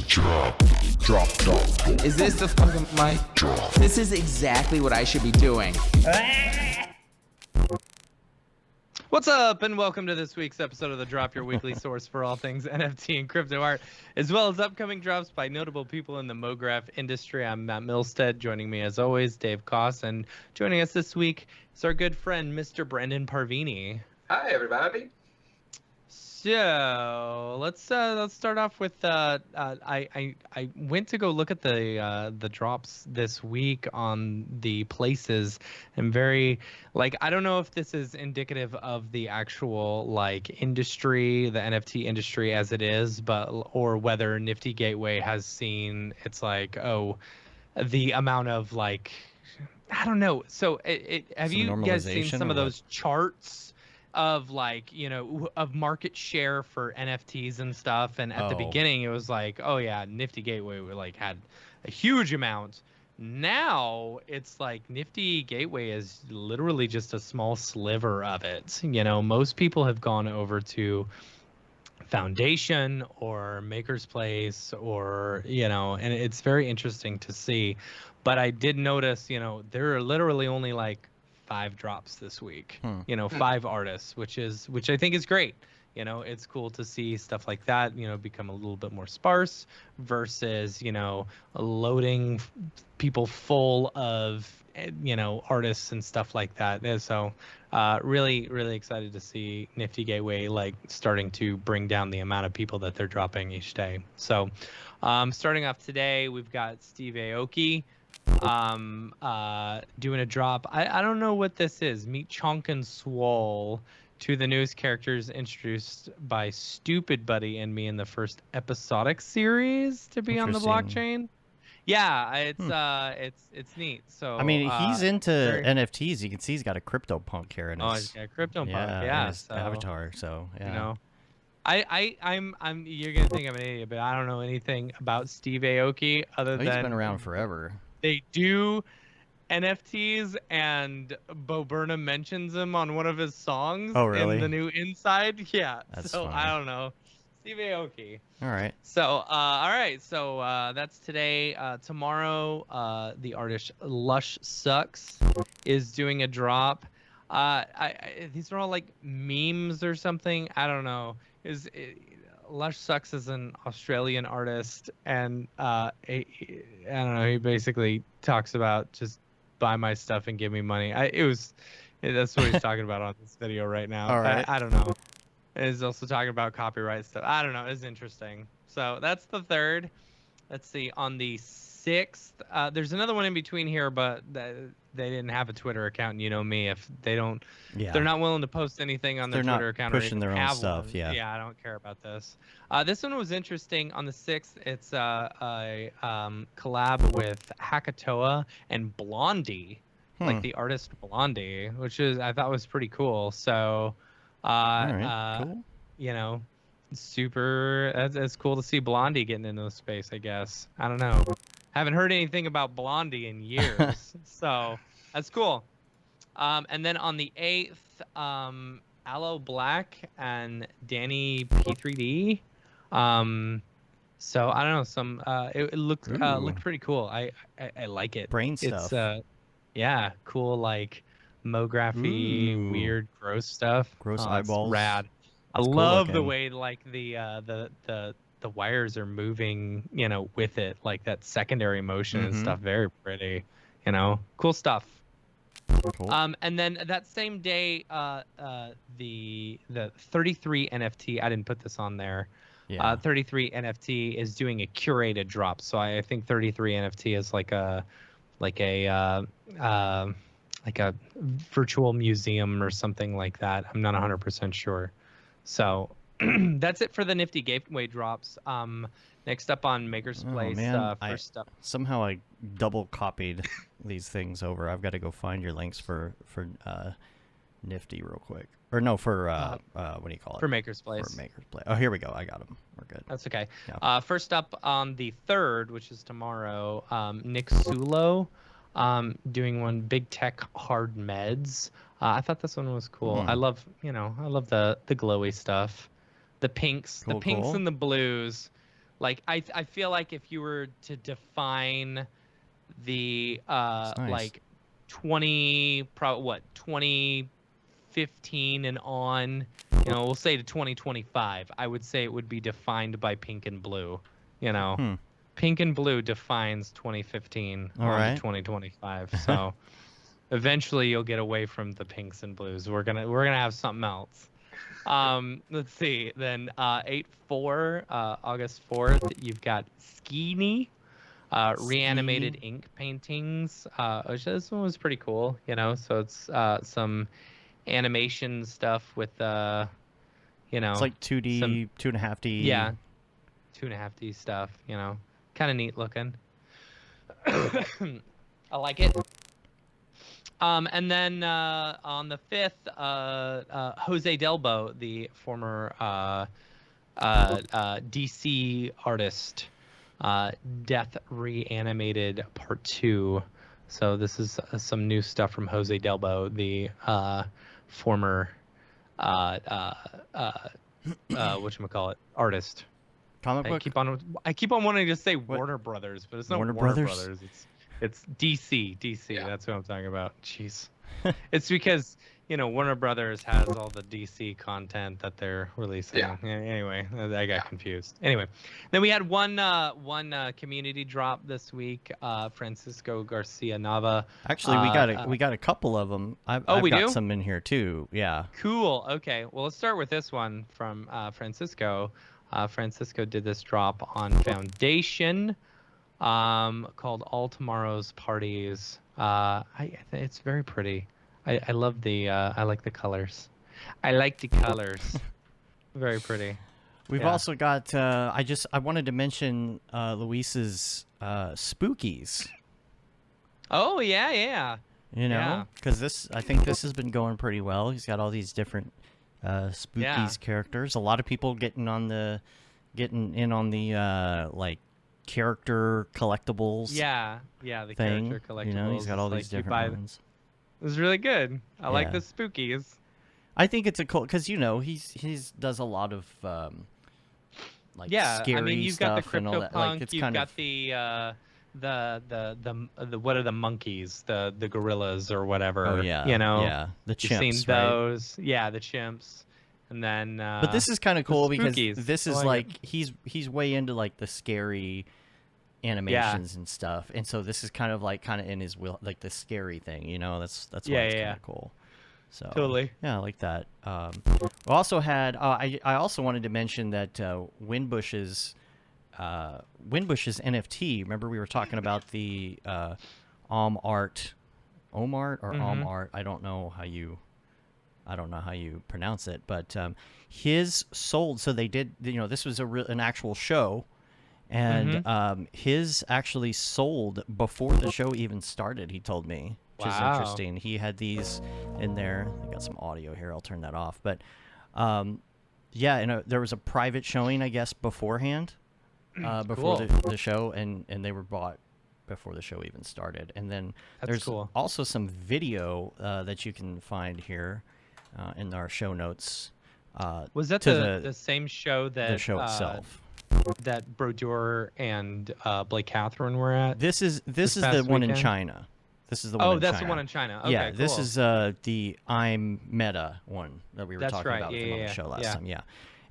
Is this the fucking mic? This is exactly what I should be doing. What's up, and welcome to this week's episode of The Drop, your weekly source for all things NFT and crypto art, as well as upcoming drops by notable people in the Mograph industry. I'm Matt Milstead. Joining me, as always, Dave Koss, and joining us this week is our good friend, Mr. Brendan Parvini. Hi, everybody. So let's start off with I went to go look at the drops this week on the places, and very I don't know if this is indicative of the actual industry, the NFT industry as it is, or whether Nifty Gateway has seen its the amount of I don't know. So have you guys seen some of those charts of of market share for NFTs and stuff? And at the beginning it was oh yeah, Nifty Gateway had a huge amount. Now it's Nifty Gateway is literally just a small sliver of it. Most people have gone over to Foundation or Maker's Place or and it's very interesting to see. But I did notice there are literally only 5 drops this week, 5 artists, which I think is great. It's cool to see stuff like that, become a little bit more sparse versus, loading people full of, artists and stuff like that. And so really, really excited to see Nifty Gateway starting to bring down the amount of people that they're dropping each day. So starting off today, we've got Steve Aoki doing a drop. I don't know what this is. Meet Chonk and Swole, two of the newest characters introduced by Stupid Buddy and me in the first episodic series to be on the blockchain. Yeah, it's neat. So I mean, he's into NFTs. You can see he's got a CryptoPunk here in his. Oh, he's got CryptoPunk. Yeah, his avatar. So yeah. I'm you're gonna think I'm an idiot, but I don't know anything about Steve Aoki other than he's been around forever. They do NFTs, and Bo Burnham mentions him on one of his songs. Oh, really? In the new Inside. Yeah. That's so funny. I don't know. Steve Aoki. All right. So all right. So that's today. Tomorrow, the artist Lush Sucks is doing a drop. These are all memes or something. I don't know. Lush Sucks is an Australian artist, and I don't know. He basically talks about just buy my stuff and give me money. That's what he's talking about on this video right now. All right. I don't know. And he's also talking about copyright stuff. I don't know. It's interesting. So that's the 3rd. Let's see. On the 6th, there's another one in between here, but they didn't have a Twitter account. And you know me, if they don't, they're not willing to post anything on their Twitter account. Pushing their own stuff. One. Yeah, I don't care about this. This one was interesting. On the 6th, it's a collab with Hakatoa and Blondie, the artist Blondie, which I thought was pretty cool. So, cool. Super. It's cool to see Blondie getting into the space, I guess. I don't know. Haven't heard anything about Blondie in years, so that's cool. And then on the 8th, Aloe Black and Danny P3D. So I don't know. It looked pretty cool. I like it. Brain stuff. It's yeah, cool Mography, weird, gross stuff. Gross eyeballs. Rad. I love the way the wires are moving, with it, that secondary motion and stuff. Very pretty, cool stuff. Cool. And then that same day, the 33 NFT, I didn't put this on there. Yeah. 33 NFT is doing a curated drop. So I think 33 NFT is like a virtual museum or something like that. I'm not 100% sure. So that's it for the Nifty Gateway drops. Next up on Maker's Place. First up. Somehow I double copied these things over. I've got to go find your links for Nifty real quick. Or no, for what do you call it? For Maker's Place. For Maker's Place. Oh, here we go. I got them. We're good. That's okay. Yeah. First up on the 3rd, which is tomorrow, Nick Sulo doing one, Big Tech Hard Meds. I thought this one was cool. I love the glowy stuff, the pinks, cool. And the blues. Like I feel like if you were to define the It's nice. like 2015 and on, we'll say to 2025, I would say it would be defined by pink and blue. Pink and blue defines 2015 All on right. to 2025. So eventually you'll get away from the pinks and blues. We're gonna have something else. Let's see. Then 8/4, August 4th, you've got Skeeny, reanimated ink paintings. Which this one was pretty cool. So it's some animation stuff with It's like 2D, some 2.5D. yeah, 2.5D stuff. Kind of neat looking. I like it. And then on the 5th, Jose Delbo, the former DC artist, Death Reanimated Part 2. So this is some new stuff from Jose Delbo, the former whatchamacallit, artist. Comic book? I keep on wanting to say Warner Brothers, but it's not Warner Warner Brothers? Brothers. It's DC. Yeah. That's what I'm talking about. Jeez. It's because, Warner Brothers has all the DC content that they're releasing. Yeah. Anyway, I got confused. Anyway, then we had one community drop this week. Francisco Garcia Nava. Actually, we got a couple of them. I've we got do? some in here too. Yeah. Cool. Okay. Well, let's start with this one from Francisco. Francisco did this drop on Foundation, called All Tomorrow's Parties. It's very pretty. I love I like the colors. I like the colors. Very pretty. We've also got. I wanted to mention Luis's Spookies. Oh yeah. Because I think this has been going pretty well. He's got all these different Spookies characters. A lot of people getting in on the like character collectibles. Yeah, the thing. character collectibles. He's got all these different ones. It was really good. I like the Spookies. I think it's a cool because he's does a lot of like scary I mean, you've got the stuff and all that. CryptoPunk. Like it's You've kind got of the what are the monkeys? The gorillas or whatever. oh yeah, the chimps. You've seen right? those. Yeah, the chimps. And then But this is kind of cool because Spookies. this is he's way into like the scary animations and stuff, and so this is kind of in his will, like the scary thing. That's why it's kind of cool. So totally. Yeah, I like that. We also had I also wanted to mention that Winbush's NFT. Remember we were talking about the Omart I don't know how you pronounce it, but his sold. So they did. This was an actual show, and his actually sold before the show even started. He told me, which is interesting. He had these in there. I got some audio here. I'll turn that off. But there was a private showing, I guess, beforehand, before the show, and they were bought before the show even started. And then there's also some video that you can find here in our show notes. Was that the same show that the show itself that Brodeur and Blake Catherine were at? This is the one in China. This is the one in China. Oh, that's the one in China. Okay, yeah, cool. this is the I'm Meta one that we were talking about on the show last time. Yeah.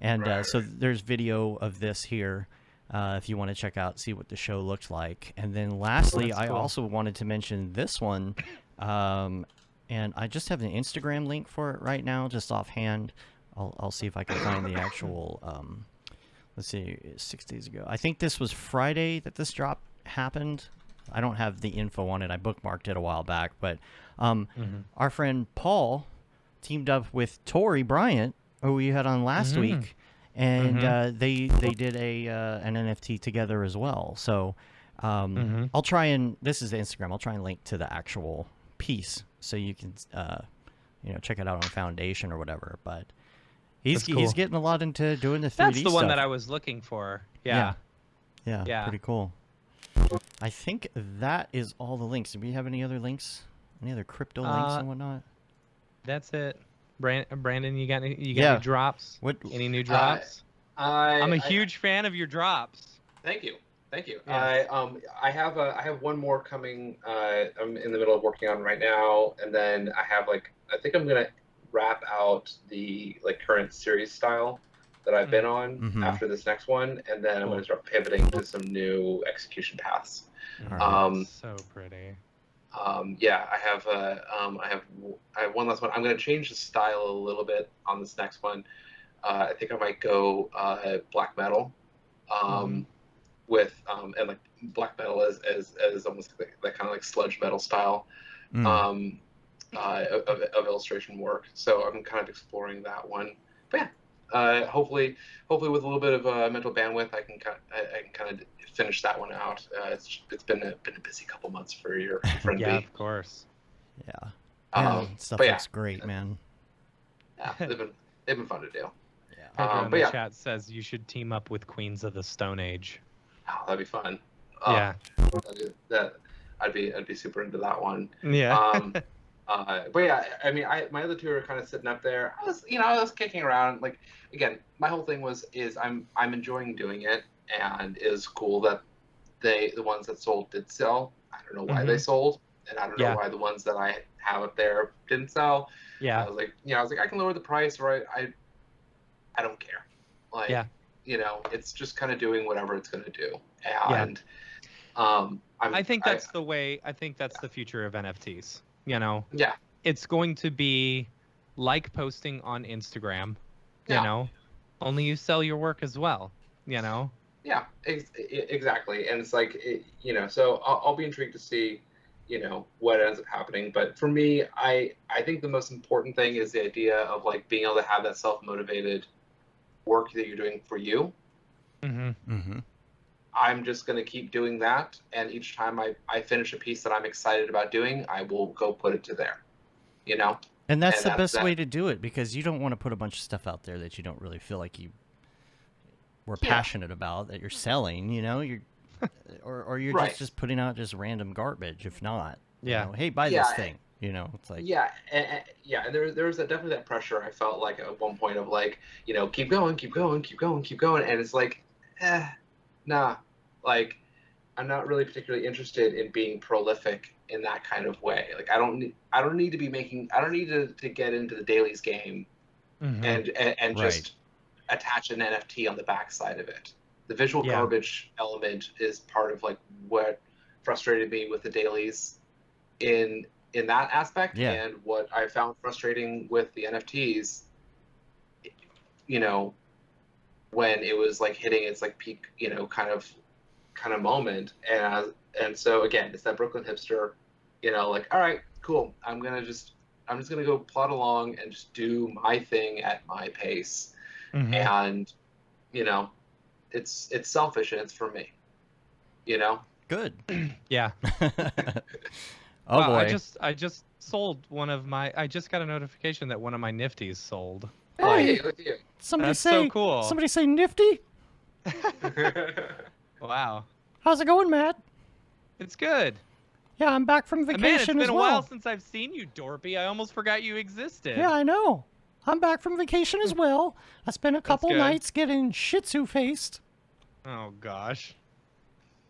And so there's video of this here if you want to check out, see what the show looked like. And then lastly, I also wanted to mention this one. And I just have an Instagram link for it right now, just offhand. I'll see if I can find the actual, let's see, 6 days ago. I think this was Friday that this drop happened. I don't have the info on it. I bookmarked it a while back. But our friend Paul teamed up with Tori Bryant, who we had on last week. And they did an NFT together as well. So I'll try and, this is the Instagram, I'll try and link to the actual piece so you can check it out on Foundation or whatever. But he's getting a lot into doing the 3D That's the stuff. one that I was looking for. Yeah, pretty cool. I think that is all the links. Do we have any other links? Any other crypto links and whatnot? That's it. Brandon, you got any drops? Any new drops? I'm a huge fan of your drops. Thank you. Thank you. Yes. I have one more coming. I'm in the middle of working on right now, and then I have I think I'm gonna wrap out the current series style that I've been on after this next one, and then I'm gonna start pivoting to some new execution paths. So pretty. Yeah, I have one last one. I'm gonna change the style a little bit on this next one. I think I might go black metal. With and black metal as almost that kind of sludge metal style of illustration work. So I'm kind of exploring that one. But yeah, hopefully with a little bit of mental bandwidth, I can kind of finish that one out. It's been a busy couple months for your friend Yeah, B. of course. Yeah. Stuff looks great, man. Yeah, they've been fun to do. Yeah. Pedro in the chat says you should team up with Queens of the Stone Age. Oh, that'd be fun. Yeah. I'd be super into that one. Yeah. But yeah, I mean, my other two are kind of sitting up there. I was kicking around. Again, my whole thing is I'm enjoying doing it, and it was cool that the ones that sold did sell. I don't know why they sold, and I don't know why the ones that I have up there didn't sell. Yeah. I was like, I can lower the price, or I don't care. It's just kind of doing whatever it's going to do. And I think that's the way. I think that's the future of NFTs. Yeah. It's going to be like posting on Instagram. Only you sell your work as well. Yeah, exactly. And it's so I'll be intrigued to see, what ends up happening. But for me, I think the most important thing is the idea of being able to have that self-motivated work that you're doing for you. I'm just going to keep doing that, and each time I finish a piece that I'm excited about doing, I will go put it to there, And that's the best way to do it, because you don't want to put a bunch of stuff out there that you don't really feel like you were passionate about, that you're selling, you're or you're just putting out just random garbage. If not, hey, buy this thing. It's like and there was definitely that pressure I felt at one point of keep going, and it's nah, I'm not really particularly interested in being prolific in that kind of way. I don't need to be making, I don't need to get into the dailies game and just attach an NFT on the backside of it. The visual garbage element is part of what frustrated me with the dailies in that aspect, and what I found frustrating with the NFTs, when it was hitting its peak, kind of moment, and so again, it's that Brooklyn hipster, all right, cool, I'm just gonna go plod along and just do my thing at my pace, and it's selfish and it's for me, Good. Yeah. Oh boy. I just sold one of my. I just got a notification that one of my Nifties sold. Hey, somebody That's say, so cool. Somebody say nifty. Wow. How's it going, Matt? It's good. Yeah, I'm back from vacation Man, it's been as a well. while since I've seen you, Dorpy. I almost forgot you existed. Yeah, I know. I'm back from vacation as well. I spent a couple nights getting Shih Tzu faced. Oh gosh,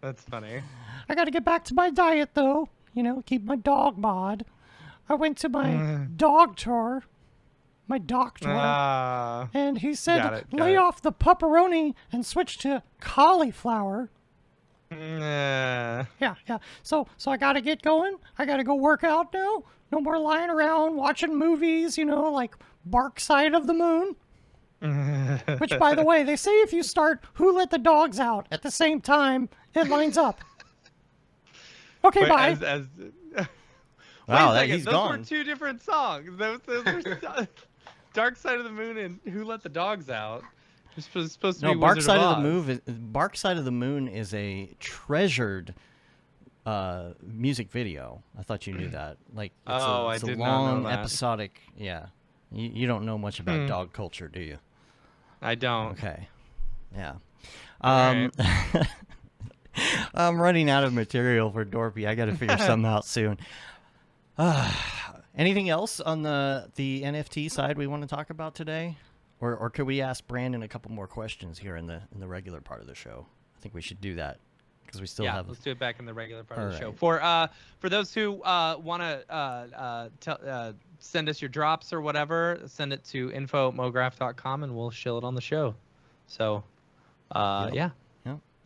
that's funny. I got to get back to my diet though. Keep my dog bod. I went to my dog tour. My doctor, and he said, lay off the pepperoni and switch to cauliflower. Yeah. So I got to get going. I got to go work out now. No more lying around watching movies, like Bark Side of the Moon. Which, by the way, they say if you start Who Let the Dogs Out at the same time, it lines up. Okay, bye. Wow, he's gone. Those were two different songs. Those were Dark Side of the Moon and Who Let the Dogs Out. It's supposed to be Bark Side of the Moon. Bark Side of the Moon is a treasured music video. I thought you knew that. It's a long episodic. Yeah, you don't know much about dog culture, do you? I don't. Okay. Yeah. Right. I'm running out of material for Dorpy. I got to figure something out soon. Anything else on the NFT side we want to talk about today, or could we ask Brandon a couple more questions here in the regular part of the show? I think we should do that because we still yeah, have. Let's do it back in the regular part of the show. For those who want to send us your drops or whatever, send it to info@mograph.com and we'll shill it on the show. So, yeah.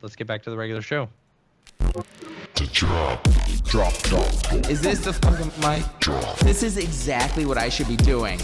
Let's get back to the regular show. Drop. Is this the fucking mic drop? This is exactly what I should be doing.